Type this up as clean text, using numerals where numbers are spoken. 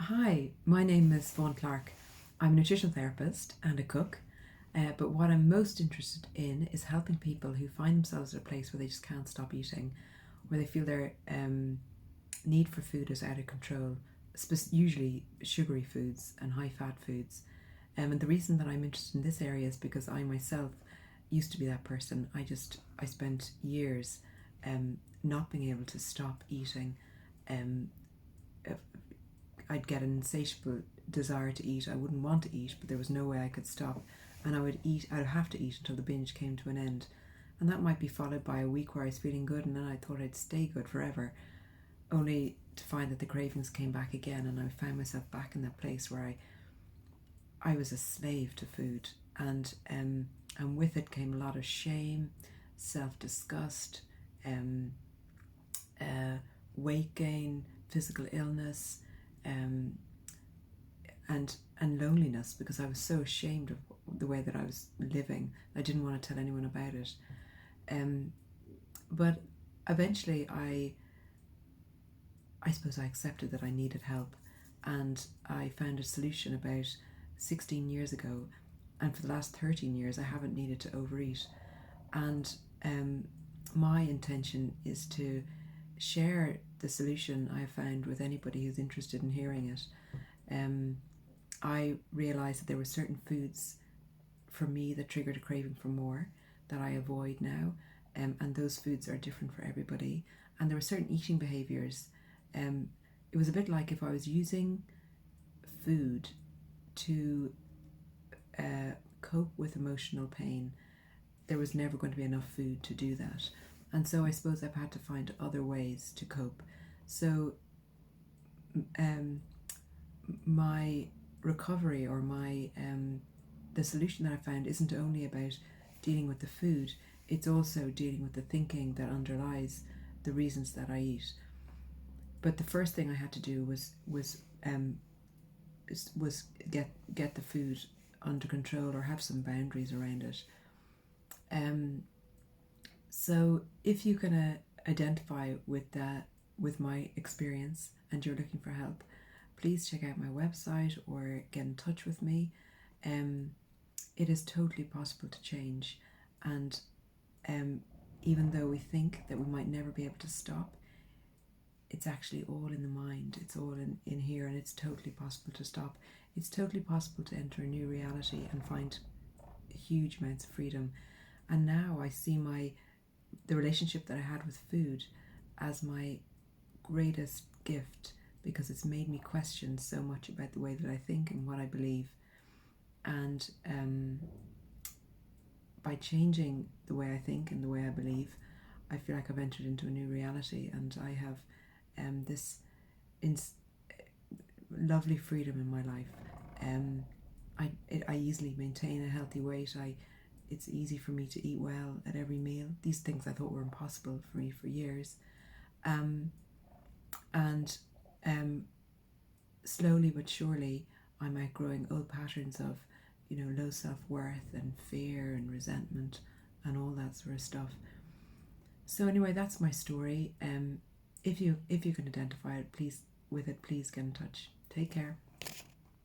Hi, my name is Vaughan Clark. I'm a nutritional therapist and a cook, but what I'm most interested in is helping people who find themselves at a place where they just can't stop eating, where they feel their need for food is out of control, usually sugary foods and high fat foods. And the reason that I'm interested in this area is because I myself used to be that person. I spent years not being able to stop eating. Um, I'd get an insatiable desire to eat. I wouldn't want to eat, but there was no way I could stop. And I'd have to eat until the binge came to an end. And that might be followed by a week where I was feeling good and then I thought I'd stay good forever, only to find that the cravings came back again and I found myself back in that place where I was a slave to food. And with it came a lot of shame, self-disgust, um, weight gain, physical illness, um, and loneliness, because I was so ashamed of the way that I was living. I didn't want to tell anyone about it. But eventually I suppose I accepted that I needed help, and I found a solution about 16 years ago, and for the last 13 years I haven't needed to overeat. And my intention is to share the solution I found with anybody who's interested in hearing it. I realised that there were certain foods for me that triggered a craving for more that I avoid now, and those foods are different for everybody. And there were certain eating behaviours. It was a bit like if I was using food to cope with emotional pain, there was never going to be enough food to do that. And so I suppose I've had to find other ways to cope. So my recovery, or my the solution that I found, isn't only about dealing with the food, it's also dealing with the thinking that underlies the reasons that I eat. But the first thing I had to do was get the food under control, or have some boundaries around it. So if you can identify with my experience and you're looking for help, please check out my website or get in touch with me. It is totally possible to change, and even though we think that we might never be able to stop, it's actually all in the mind. It's all in here, and it's totally possible to stop. It's totally possible to enter a new reality and find huge amounts of freedom. And now I see the relationship that I had with food as my greatest gift, because it's made me question so much about the way that I think and what I believe. And by changing the way I think and the way I believe, I feel like I've entered into a new reality, and I have this lovely freedom in my life. I easily maintain a healthy weight. It's easy for me to eat well at every meal. These things I thought were impossible for me for years. And slowly but surely I'm outgrowing old patterns of, low self-worth and fear and resentment and all that sort of stuff. So anyway, that's my story. If you can identify it, please get in touch. Take care.